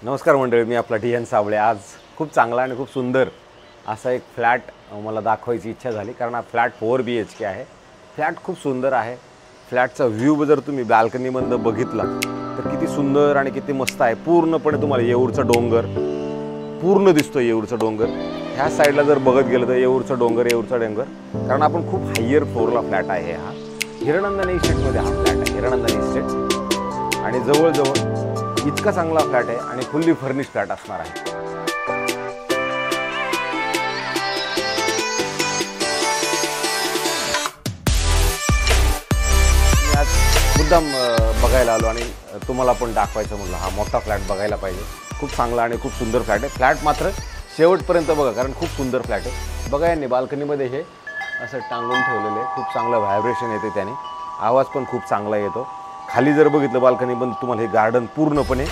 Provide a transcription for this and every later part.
नमस्कार मंडळी, मी आपला डी एन साबळे। आज खूप चांगला आणि खूप सुंदर असा एक फ्लॅट मला दाखवायची इच्छा झाली, कारण हा फ्लॅट 4 BHK आहे। फ्लॅट खूप सुंदर आहे। फ्लॅटचा व्ह्यू जर तुम्ही बाल्कनीमधून बघितला तर किती सुंदर आणि किती मस्त आहे। पूर्णपणे तुम्हाला येऊरचा डोंगर पूर्ण दिसतो। येऊरचा डोंगर ह्या साईडला जर बघत गेलं तर येऊरचा डोंगर, कारण आपण खूप हायर फ्लोअरला फ्लॅट आहे। हा हिरनंदानी इस्टेटमध्ये हा फ्लॅट आहे, हिरनंदानी इस्टेट। आणि जवळजवळ इतका चांगला फ्लॅट आहे आणि फुल्ली फर्निश्ड फ्लॅट असणार आहे। आज मुद्दाम बघायला आलो आणि तुम्हाला पण दाखवायचं म्हणलं, हा मोठा फ्लॅट बघायला पाहिजे। खूप चांगला आणि खूप सुंदर फ्लॅट आहे। फ्लॅट मात्र शेवटपर्यंत बघा, कारण खूप सुंदर फ्लॅट आहे। बघा, यांनी बाल्कनीमध्ये हे असं टांगून ठेवलेलं आहे। खूप चांगलं व्हायब्रेशन येते, त्याने आवाज पण खूप चांगला येतो। खाली जर बघितलं बाल्कनी पण तुम्हाला हे गार्डन पूर्णपणे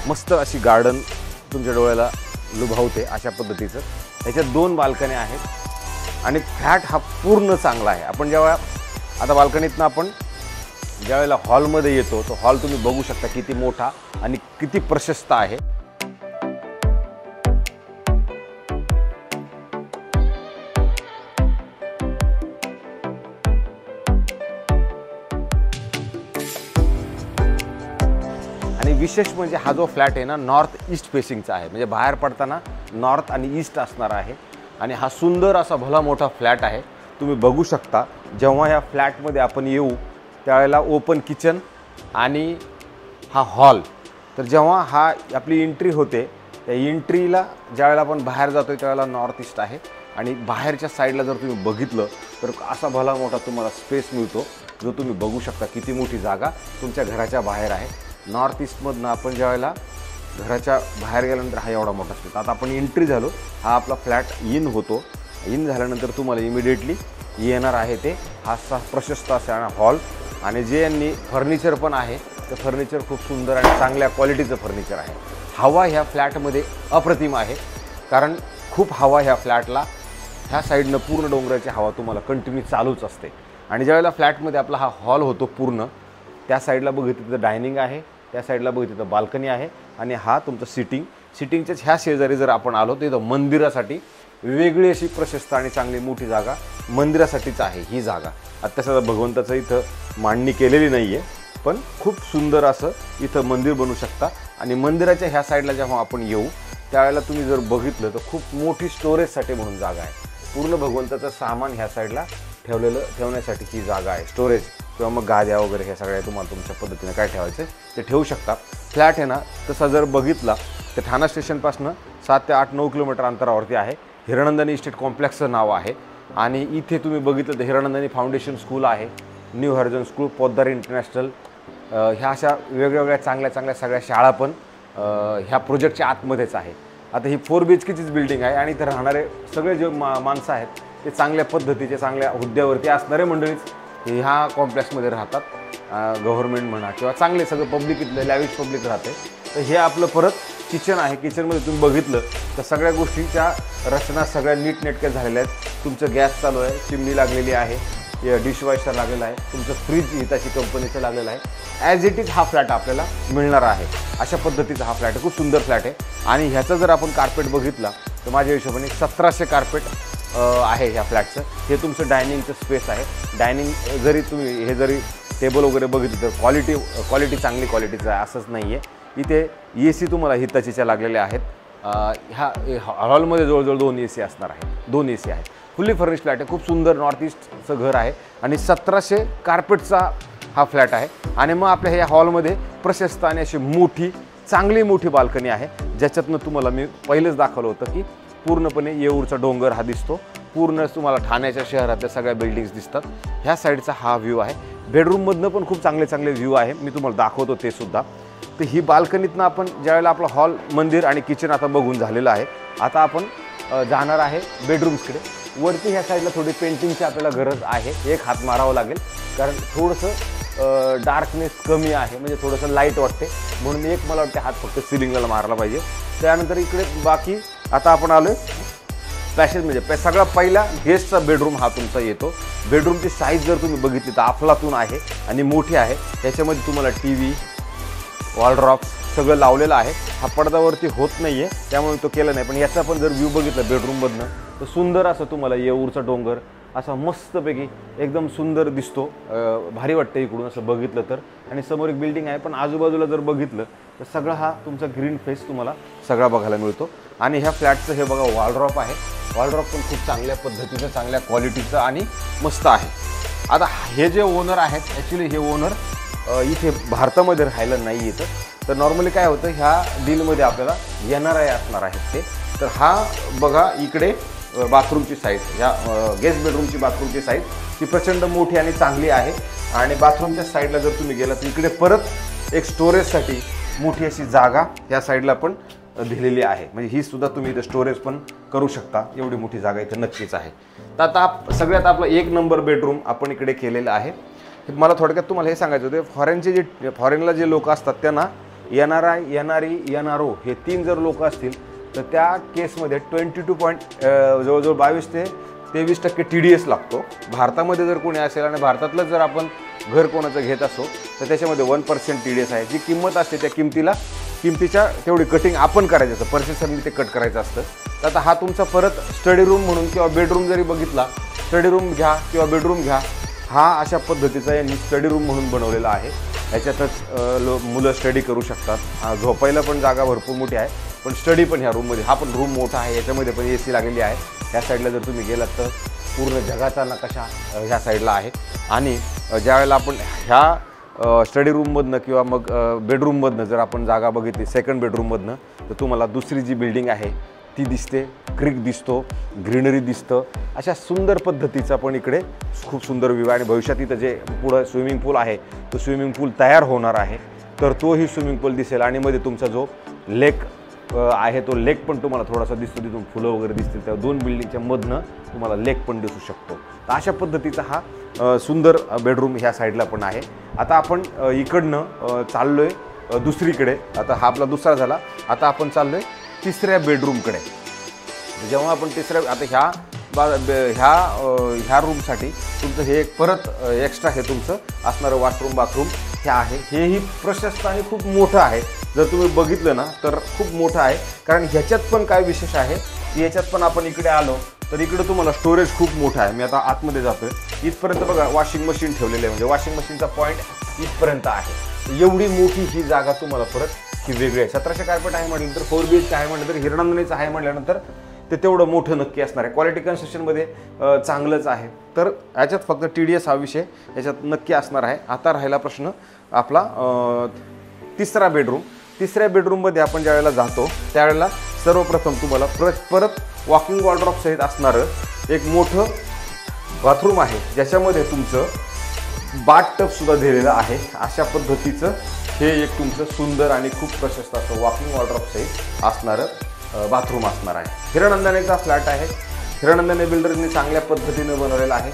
मस्त अशी गार्डन तुमच्या डोळ्याला लुभावते अशा पद्धतीचं। याच्यात 2 बाल्कनी आहेत आणि फ्लॅट हा पूर्ण चांगला आहे। आपण जेव्हा आता बाल्कनीतनं आपण ज्यावेळेला हॉलमध्ये येतो तो हॉल तुम्ही बघू शकता किती मोठा आणि किती प्रशस्त आहे। आणि विशेष म्हणजे हा जो फ्लॅट आहे ना, नॉर्थ ईस्ट फेसिंगचा आहे, म्हणजे बाहेर पडताना नॉर्थ आणि ईस्ट असणार आहे। आणि हा सुंदर असा भला मोठा फ्लॅट आहे। तुम्ही बघू शकता, जेव्हा ह्या फ्लॅटमध्ये आपण येऊ त्यावेळेला ओपन किचन आणि हा हॉल। तर जेव्हा हा आपली एंट्री होते, त्या एंट्रीला ज्यावेळेला आपण बाहेर जातो त्यावेळेला नॉर्थ ईस्ट आहे। आणि बाहेरच्या साईडला जर तुम्ही बघितलं तर असा भला मोठा तुम्हाला स्पेस मिळतो, जो तुम्ही बघू शकता। किती मोठी जागा तुमच्या घराच्या बाहेर आहे। नॉर्थ ईस्टमधनं आपण ज्यावेळेला घराच्या बाहेर गेल्यानंतर हा एवढा मोठा स्पेस। आता आपण एंट्री झालो, हा आपला फ्लॅट इन होतो। इन झाल्यानंतर तुम्हाला इमिडिएटली येणार आहे ते हा असा प्रशस्त असा हॉल। आणि जे यांनी फर्निचर पण आहे, तर फर्निचर खूप सुंदर आणि चांगल्या क्वालिटीचं फर्निचर आहे। हवा ह्या फ्लॅटमध्ये अप्रतिम आहे, कारण खूप हवा ह्या फ्लॅटला, ह्या साईडनं पूर्ण डोंगराची हवा तुम्हाला कंटिन्यू चालूच असते। आणि ज्यावेळेला फ्लॅटमध्ये आपला हा हॉल होतो पूर्ण, त्या साईडला बघितलं तर डायनिंग आहे, त्या साईडला बघितलं तर बाल्कनी आहे आणि हा तुमचं सिटिंगच्याच ह्या शेजारी जर आपण आलो तर इथं मंदिरासाठी वेगळी अशी प्रशस्त आणि चांगली मोठी जागा मंदिरासाठीच आहे ही जागा। आता सध्या भगवंताचं इथं मांडणी केलेली नाही आहे, पण खूप सुंदर असं इथं मंदिर बनवू शकता। आणि मंदिराच्या ह्या साईडला जेव्हा आपण येऊ त्यावेळेला तुम्ही जर बघितलं तर खूप मोठी स्टोरेजसाठी म्हणून जागा आहे। पूर्ण भगवंताचं सामान ह्या साईडला ठेवण्यासाठी ही जागा आहे। स्टोरेज किंवा मग गाद्या वगैरे हे सगळ्या तुम्हाला तुमच्या पद्धतीने काय ठेवायचं ते ठेवू शकता। फ्लॅट आहे ना, तसा जर बघितला तर ठाणा स्टेशनपासून 7 ते 8-9 किलोमीटर अंतरावरती आहे। हिरनंदानी इस्टेट कॉम्प्लेक्सचं नाव आहे। आणि इथे तुम्ही बघितलं तर हिरनंदानी फाउंडेशन स्कूल आहे, new horizon school, Poddar international, ह्या अशा वेगवेगळ्या चांगल्या सगळ्या शाळा पण ह्या प्रोजेक्टच्या आतमध्येच आहे। आता ही 4 BHKचीच बिल्डिंग आहे आणि इथे राहणारे सगळे जे माणसं आहेत ते चांगल्या पद्धतीचे, चांगल्या हुद्द्यावरती असणारे मंडळीच ह्या कॉम्प्लेक्समध्ये राहतात। गव्हर्नमेंट म्हणा किंवा चांगले सगळं पब्लिक, इथलं लॅविश पब्लिक राहते। तर हे आपलं परत किचन आहे। किचनमध्ये तुम्ही बघितलं तर सगळ्या गोष्टीच्या रचना सगळ्या नीटनेटक्या झालेल्या आहेत। तुमचं गॅस चालू आहे, चिमणी लागलेली आहे, डिशवॉशर लागलेला आहे, तुमचं फ्रीज हिताची कंपनीचं लागलेलं आहे। ॲज इट इज हा फ्लॅट आपल्याला मिळणार आहे। अशा पद्धतीचा हा फ्लॅट आहे, खूप सुंदर फ्लॅट आहे। आणि ह्याचा जर आपण कार्पेट बघितला तर माझ्या हिशोबाने 1700 कार्पेट आहे ह्या फ्लॅटचं। हे तुमचं डायनिंगचं स्पेस आहे। डायनिंग जरी तुम्ही हे जरी टेबल वगैरे बघितलं तर क्वालिटी चांगली क्वालिटीचं आहे, असंच नाही आहे। इथे AC तुम्हाला हिताचीच्या लागलेल्या आहेत। ह्या हॉलमध्ये जवळजवळ 2 AC असणार आहेत, 2 AC आहेत। फुल्ली फर्निश्ड फ्लॅट आहे, खूप सुंदर नॉर्थ ईस्टचं घर आहे आणि 1700 कार्पेटचा हा फ्लॅट आहे। आणि मग आपल्या ह्या हॉलमध्ये प्रशस्त आणि अशी चांगली मोठी बाल्कनी आहे, ज्याच्यातनं तुम्हाला मी पहिलेच दाखवलं होतं की पूर्णपणे येऊरचा डोंगर हा दिसतो। पूर्ण तुम्हाला ठाण्याच्या शहरातल्या सगळ्या बिल्डिंग्स दिसतात। ह्या साईडचा हा व्ह्यू आहे। बेडरूममधनं पण खूप चांगले व्ह्यू आहे, मी तुम्हाला दाखवतो ते सुद्धा। तर ही बाल्कनीतनं आपण ज्यावेळेला आपला हॉल, मंदिर आणि किचन आता बघून झालेलं आहे, आता आपण जाणार आहे बेडरूम्सकडे। वरती ह्या साईडला थोडी पेंटिंगची आपल्याला गरज आहे, एक हात मारावा लागेल, कारण थोडंसं डार्कनेस कमी आहे, म्हणजे थोडंसं लाईट वाटते, म्हणून एक मला वाटते हात फक्त सिलिंगला मारला पाहिजे। त्यानंतर इकडे बाकी आता आपण आलोय पॅसेज, म्हणजे सगळा पहिला गेस्टचा बेडरूम हा तुमचा येतो। बेडरूमची साईज जर तुम्ही बघितली तर अफलातून आहे आणि मोठी आहे। त्याच्यामध्ये तुम्हाला TV, वॉलड्रॉप सगळं लावलेलं आहे। हा पडद्यावरती होत नाही आहे त्यामुळे तो केला नाही, पण याचा पण जर व्ह्यू बघितला बेडरूममधनं तर सुंदर असं तुम्हाला येऊरचा डोंगर असा मस्तपैकी एकदम सुंदर दिसतो। भारी वाटतं इकडून असं बघितलं तर। आणि समोर एक बिल्डिंग आहे, पण आजूबाजूला जर बघितलं तर सगळा हा तुमचा ग्रीन फेस तुम्हाला सगळा बघायला मिळतो। आणि ह्या फ्लॅटचं हे बघा वॉलड्रॉप आहे, वॉलड्रॉप पण खूप चांगल्या पद्धतीचं चांगल्या क्वालिटीचं आणि मस्त आहे। आता हे जे ओनर आहेत ॲक्च्युली हे ओनर इथे भारतामध्ये राहायला नाही येतं, तर नॉर्मली काय होतं ह्या डीलमध्ये आपल्याला NRI असणार आहेत ते। तर हा बघा इकडे बाथरूमची साईज, ह्या गेस्ट बेडरूमची बाथरूमची साईज ती प्रचंड मोठी आणि चांगली आहे। आणि बाथरूमच्या साईडला जर तुम्ही गेला तर इकडे परत एक स्टोरेजसाठी मोठी अशी जागा या साईडला पण दिलेली आहे, म्हणजे ही सुद्धा तुम्ही इथे स्टोरेज पण करू शकता, एवढी मोठी जागा इथे नक्कीच आहे। तर आता सगळ्यात आपलं 1 नंबर बेडरूम आपण इकडे केलेलं आहे। मला थोडक्यात तुम्हाला हे सांगायचं होतं, फॉरेनला जे लोक असतात त्यांना NRI, NRE, NRO हे 3 जर लोक असतील तर त्या केसमध्ये जवळजवळ 22 ते 23% TDS लागतो। भारतामध्ये जर कोणी असेल आणि भारतातलं जर आपण घर कोणाचं घेत असो तर त्याच्यामध्ये 1% TDS आहे। जी किंमत असते त्या किमतीच्या तेवढी कटिंग आपण करायचं असतं, परचेसरनी ते कट करायचं असतं। तर आता हा तुमचा परत स्टडी रूम म्हणून किंवा बेडरूम जरी बघितला, स्टडी रूम घ्या किंवा बेडरूम घ्या, हा अशा पद्धतीचा यांनी स्टडी रूम म्हणून बनवलेला आहे। याच्यातच मुलं स्टडी करू शकतात, झोपायला पण जागा भरपूर मोठी आहे, पण स्टडी पण ह्या रूममध्ये, हा पण रूम मोठा आहे, याच्यामध्ये पण AC लागलेली आहे। ह्या साईडला जर तुम्ही गेलात तर पूर्ण जगाचा नकाशा ह्या साईडला आहे। आणि ज्यावेळेला आपण ह्या स्टडी रूममधनं किंवा मग बेडरूममधनं जर आपण जागा बघितली सेकंड बेडरूममधनं, तर तुम्हाला दुसरी जी बिल्डिंग आहे ती दिसते, क्रिक दिसतो, ग्रीनरी दिसतं, अशा सुंदर पद्धतीचा पण इकडे खूप सुंदर व्ह्यू आहे। आणि भविष्यात इथं जे पुढं स्विमिंग पूल आहे तो स्विमिंग पूल तयार होणार आहे, तर तोही स्विमिंग पूल दिसेल। आणि मध्ये तुमचा जो लेक आहे तो लेक पण तुम्हाला थोडासा दिसतो, तिथून फुलं वगैरे दिसतील, त्या 2 बिल्डिंगच्या मधनं तुम्हाला लेक पण दिसू शकतो। तर अशा पद्धतीचा हा सुंदर बेडरूम ह्या साईडला पण आहे। आता आपण इकडनं चाललोय दुसरीकडे, आता हा आपला दुसरा झाला, आता आपण चाललोय तिसऱ्या बेडरूमकडे। जेव्हा आपण आता ह्या रूमसाठी तुमचं हे एक परत एक्स्ट्रा हे तुमचं असणारं वॉशरूम बाथरूम हे आहे, हेही प्रशस्त आणि खूप मोठं आहे। जर तुम्ही बघितलं ना तर खूप मोठं आहे, कारण ह्याच्यात पण काय विशेष आहे की ह्याच्यात पण आपण इकडे आलो तर इकडे तुम्हाला स्टोरेज खूप मोठं आहे। मी आता आतमध्ये जातोय, इथपर्यंत बघा वॉशिंग मशीन ठेवलेलं आहे, म्हणजे वॉशिंग मशीनचा पॉईंट इथपर्यंत आहे। एवढी मोठी ही जागा तुम्हाला परत ही वेगळी आहे। 1700 कार्पेट आहे म्हटलं तर 4 BHK आहे म्हटलं तर हिरणनंदनीचं आहे म्हटल्यानंतर ते तेवढं मोठं नक्की असणार आहे। क्वालिटी कन्स्ट्रक्शनमध्ये चांगलंच आहे, तर याच्यात फक्त TDS हा विषय याच्यात नक्की असणार आहे। आता राहिला प्रश्न आपला तिसरा बेडरूम। तिसऱ्या बेडरूममध्ये आपण ज्यावेळेला जातो त्यावेळेला सर्वप्रथम तुम्हाला परत वॉकिंग वॉर्डरोब सहित असणारं एक मोठं बाथरूम आहे, ज्याच्यामध्ये तुमचं बाथ सुद्धा दिलेलं आहे। अशा पद्धतीचं हे एक तुमचं सुंदर आणि खूप प्रशस्त असं वॉकिंग वॉर्डरोब सहित असणारं बाथरूम असणार आहे। हिरणनंदनीचा फ्लॅट आहे, हिरणनंदनी बिल्डर्सनी चांगल्या पद्धतीने बनवलेला आहे।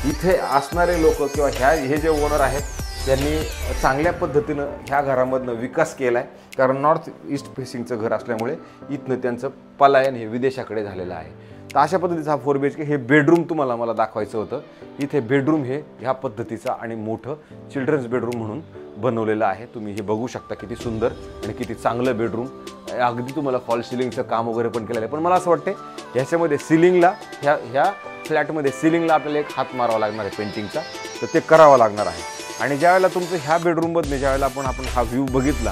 इथे असणारे लोक किंवा हे जे ओनर आहेत त्यांनी चांगल्या पद्धतीनं ह्या घरामधनं विकास केला आहे, कारण नॉर्थ ईस्ट फेसिंगचं घर असल्यामुळे इथनं त्यांचं पलायन हे विदेशाकडे झालेलं आहे। तर अशा पद्धतीचा हा 4 BHK हे बेडरूम तुम्हाला मला दाखवायचं होतं। इथे बेडरूम हे ह्या पद्धतीचा आणि मोठं चिल्ड्रन्स बेडरूम म्हणून बनवलेलं आहे। तुम्ही हे बघू शकता किती सुंदर आणि किती चांगलं बेडरूम, अगदी तुम्हाला फॉल सिलिंगचं काम वगैरे पण केलेलं आहे। पण मला असं वाटतं ह्याच्यामध्ये सिलिंगला ह्या फ्लॅटमध्ये सिलिंगला आपल्याला एक हात मारावा लागणार आहे पेंटिंगचा, तर ते करावं लागणार आहे। आणि ज्यावेळेला तुमचं ह्या बेडरूममधनं ज्यावेळेला आपण हा व्ह्यू बघितला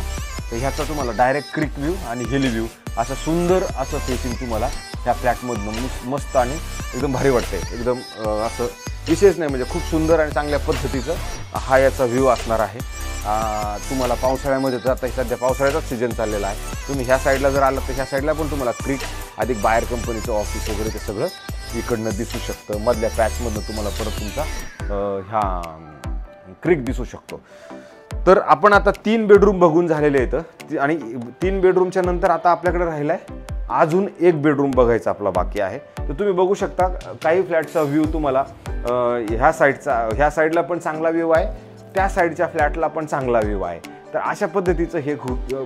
तर ह्याचा तुम्हाला डायरेक्ट क्रिक व्ह्यू आणि हिल व्ह्यू असं सुंदर असं फेसिंग तुम्हाला ह्या फ्लॅटमधनं मस्त आणि एकदम भारी वाटतंय। एकदम असं विशेष नाही, म्हणजे खूप सुंदर आणि चांगल्या पद्धतीचं हा याचा व्ह्यू असणार आहे। तुम्हाला पावसाळ्यामध्ये तर आता सध्या पावसाळ्याचाच सीजन चाललेला आहे, तुम्ही ह्या साईडला जर आलात तर ह्या साईडला पण तुम्हाला क्रिक अधिक बाहेर कंपनीचं ऑफिस वगैरे ते सगळं इकडनं दिसू शकतं। मधल्या पॅचमधनं तुम्हाला परत तुमचा ह्या क्रिक दिसू शकतो। तर आपण आता 3 बेडरूम बघून झालेले आहेत आणि 3 बेडरूमच्या नंतर आता आपल्याकडे राहिला आहे अजून एक बेडरूम बघायचा आपला बाकी आहे। तर तुम्ही बघू शकता काही फ्लॅटचा व्ह्यू तुम्हाला ह्या साईडला पण चांगला व्ह्यू आहे, त्या साईडच्या फ्लॅटला पण चांगला व्ह्यू आहे। तर अशा पद्धतीचं हे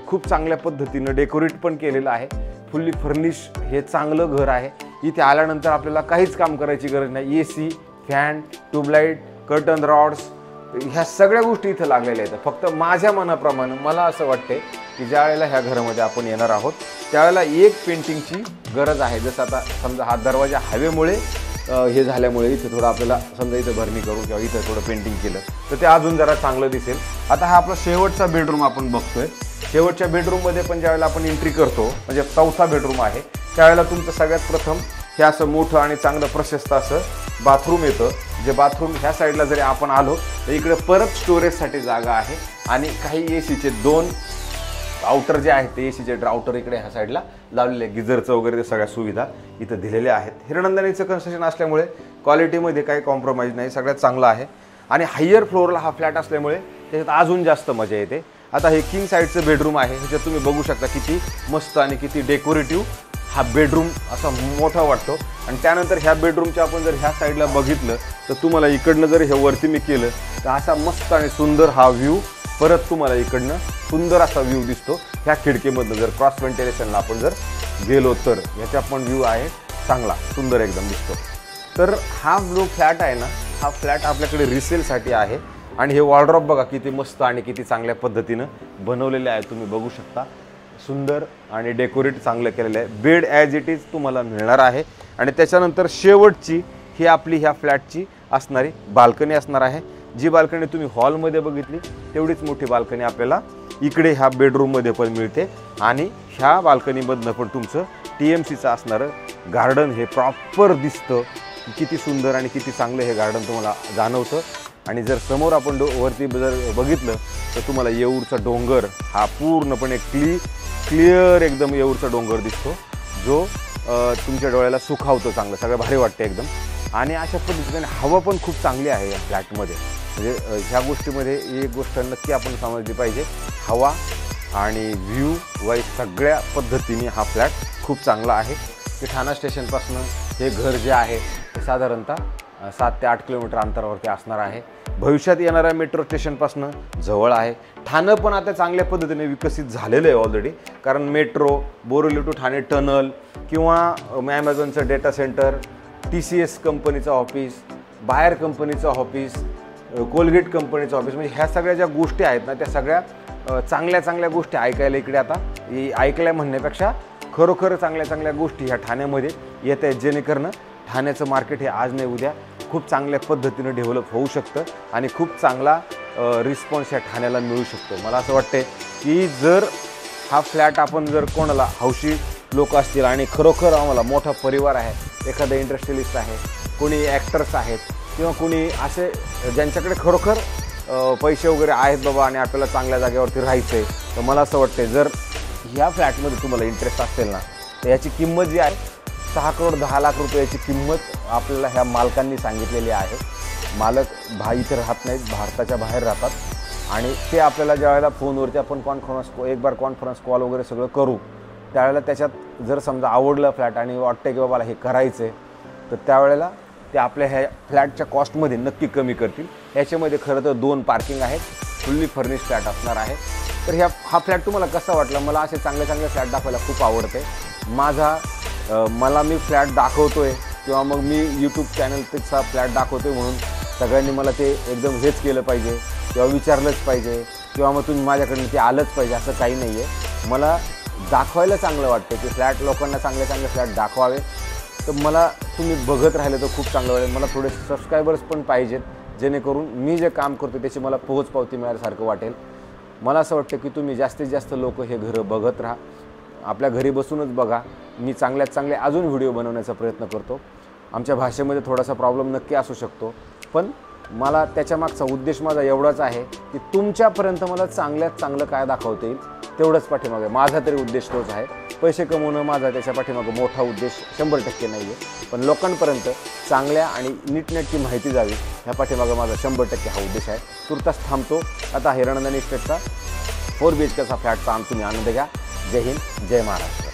खूप चांगल्या पद्धतीनं डेकोरेट पण केलेलं आहे, फुल्ली फर्निश हे चांगलं घर आहे। इथे आल्यानंतर आपल्याला काहीच काम करायची गरज नाही, AC, fan, tubelight, curtain rods ह्या सगळ्या गोष्टी इथं लागलेल्या आहेत. फक्त माझ्या मनाप्रमाणे मला असं वाटते की ज्या वेळेला ह्या घरामध्ये आपण येणार आहोत त्यावेळेला एक पेंटिंगची गरज आहे. जसं आता समजा हा दरवाजा हवेमुळे हे झाल्यामुळे इथे थोडं आपल्याला समजा इथं भरणी करू किंवा इथं थोडं पेंटिंग केलं तर ते अजून जरा चांगलं दिसेल. आता हा आपला शेवटचा बेडरूम आपण बघतोय. शेवटच्या बेडरूममध्ये पण ज्यावेळेला आपण एंट्री करतो म्हणजे चौथा बेडरूम आहे त्यावेळेला तुमचं सगळ्यात प्रथम हे असं मोठं आणि चांगलं प्रशस्त असं बाथरूम येतं. जे बाथरूम ह्या साईडला जरी आपण आलो तर इकडे परत स्टोरेजसाठी जागा आहे आणि काही एसीचे 2 आउटर जे आहेत ते एसीचे आउटर इकडे ह्या साईडला लावलेले गिझरचं वगैरे ते सगळ्या सुविधा इथं दिलेल्या आहेत. हिरनंदानीचं कन्स्ट्रक्शन असल्यामुळे क्वालिटीमध्ये काही कॉम्प्रोमाइज नाही, सगळ्यात चांगलं आहे. आणि हायर फ्लोअरला हा फ्लॅट असल्यामुळे त्याच्यात अजून जास्त मजा येते. आता हे किंग साईडचं बेडरूम आहे. ह्याच्यात तुम्ही बघू शकता किती मस्त आणि किती डेकोरेटिव्ह हा बेडरूम असा मोठा वाटतो. आणि त्यानंतर ह्या बेडरूमच्या आपण जर ह्या साईडला बघितलं तर तुम्हाला इकडनं जर हे वरती मी केलं तर असा मस्त आणि सुंदर हा व्ह्यू परत तुम्हाला इकडनं सुंदर असा व्ह्यू दिसतो. ह्या खिडकीमधनं जर क्रॉस व्हेंटिलेशनला आपण जर गेलो तर ह्याचा पण व्ह्यू आहे चांगला सुंदर एकदम दिसतो. तर हा जो फ्लॅट आहे ना हा फ्लॅट आपल्याकडे रिसेलसाठी आहे. आणि हे वॉर्डरोब बघा किती मस्त आणि किती चांगल्या पद्धतीनं बनवलेले आहे. तुम्ही बघू शकता सुंदर आणि डेकोरेट चांगलं केलेलं आहे. बेड ॲज इट इज तुम्हाला मिळणार आहे. आणि त्याच्यानंतर शेवटची ही आपली ह्या फ्लॅटची असणारी बाल्कनी असणार आहे. जी बाल्कनी तुम्ही हॉलमध्ये बघितली तेवढीच मोठी बाल्कनी आपल्याला इकडे ह्या बेडरूममध्ये पण मिळते. आणि ह्या बाल्कनीमधनं पण तुमचं TMCचं असणारं गार्डन हे प्रॉपर दिसतं. किती सुंदर आणि किती चांगलं हे गार्डन तुम्हाला जाणवतं. आणि जर समोर आपण वरती जर बघितलं तर तुम्हाला येऊरचा डोंगर हा पूर्णपणे क्लिअर एकदम येऊरचा डोंगर दिसतो जो तुमच्या डोळ्याला सुखावतो चांगलं, सगळं भारी वाटतं एकदम. आणि अशा पद्धतीने हवा पण खूप चांगली आहे या फ्लॅटमध्ये. म्हणजे ह्या गोष्टीमध्ये एक गोष्ट नक्की आपण समजली पाहिजे, हवा आणि व्ह्यू वाईज सगळ्या पद्धतीने हा फ्लॅट खूप चांगला आहे. की ठाणा स्टेशनपासून हे घर जे आहे ते साधारणतः 7 ते 8 किलोमीटर अंतरावरती असणार आहे. भविष्यात येणाऱ्या मेट्रो स्टेशनपासून जवळ आहे. ठाणं पण आता चांगल्या पद्धतीने विकसित झालेलं आहे ऑलरेडी. कारण metro, Borivali to Thane tunnel किंवा ॲमेझॉनचं डेटा सेंटर, TCS कंपनीचं ऑफिस, बायर कंपनीचं ऑफिस, कोलगेट कंपनीचं ऑफिस, म्हणजे ह्या सगळ्या ज्या गोष्टी आहेत ना त्या सगळ्या चांगल्या गोष्टी ऐकायला इकडे आता ऐकल्या म्हणण्यापेक्षा खरोखर चांगल्या गोष्टी ह्या ठाण्यामध्ये येत आहेत. जेणेकरून ठाण्याचं मार्केट हे आज नाही उद्या खूप चांगल्या पद्धतीनं डेव्हलप होऊ शकतं आणि खूप चांगला रिस्पॉन्स ह्या ठाण्याला मिळू शकतो. मला असं वाटते की जर हा फ्लॅट आपण जर कोणाला हौशी लोक असतील आणि खरोखर आम्हाला मोठा परिवार आहे, एखादा इंडस्ट्रियलिस्ट आहे, कोणी ॲक्टर्स आहेत किंवा कोणी असे ज्यांच्याकडे खरोखर पैसे वगैरे आहेत बाबा आणि आपल्याला चांगल्या जागेवरती राहायचं आहे, तर मला असं वाटते जर ह्या फ्लॅटमध्ये तुम्हाला इंटरेस्ट असेल ना तर याची किंमत जी आहे 6 करोड 10 लाख रुपये याची किंमत आपल्याला ह्या मालकांनी सांगितलेली आहे. मालक इथे राहत नाहीत, भारताच्या बाहेर राहतात. आणि ते आपल्याला ज्या वेळेला फोनवरती आपण कॉन्फरन्स कॉल वगैरे सगळं करू त्यावेळेला त्याच्यात जर समजा आवडलं फ्लॅट आणि वाटतं की बाबाला हे करायचं आहे तर त्यावेळेला ते आपल्या ह्या फ्लॅटच्या कॉस्टमध्ये नक्की कमी करतील. याच्यामध्ये खरं तर 2 पार्किंग आहेत, फुल्ली फर्निश फ्लॅट असणार आहे. तर हा फ्लॅट तुम्हाला कसा वाटला? मला असे चांगले फ्लॅट दाखवायला खूप आवडते. मला मी फ्लॅट दाखवतोय किंवा मग मी यूट्यूब चॅनल त्याचा फ्लॅट दाखवतोय म्हणून सगळ्यांनी मला ते एकदम हेच केलं पाहिजे किंवा विचारलंच पाहिजे किंवा मग तुम्ही माझ्याकडून ते आलंच पाहिजे असं काही नाही आहे. मला दाखवायला चांगलं वाटतं की फ्लॅट लोकांना चांगले फ्लॅट दाखवावे. तर मला तुम्ही बघत राहिले तर खूप चांगलं वाटेल. मला थोडे सबस्क्रायबर्स पण पाहिजेत जेणेकरून मी जे काम करतो त्याची मला पोहोचपावती मिळाल्यासारखं वाटेल. मला असं वाटतं की तुम्ही जास्तीत जास्त लोक हे घरं बघत राहा, आपल्या घरी बसूनच बघा. मी चांगल्यात चांगले अजून व्हिडिओ बनवण्याचा प्रयत्न करतो. आमच्या भाषेमध्ये थोडासा प्रॉब्लेम नक्की असू शकतो पण मला त्याच्यामागचा उद्देश माझा एवढाच आहे की तुमच्यापर्यंत मला चांगल्यात चांगलं काय दाखवता येईल तेवढंच पाठीमागे माझा तरी उद्देश तोच आहे. पैसे कमवणं माझा त्याच्या पाठीमागं मोठा उद्देश 100% नाही आहे, पण लोकांपर्यंत चांगल्या आणि नीटनेटकी माहिती जावी ह्या पाठीमागं माझा 100% हा उद्देश आहे. तुर्तास थांबतो. आता हिरनंदानी इस्टेटचा 4 BHKचा फ्लॅटचा तुम्ही आनंद घ्या. जय हिंद, जय महाराष्ट्र.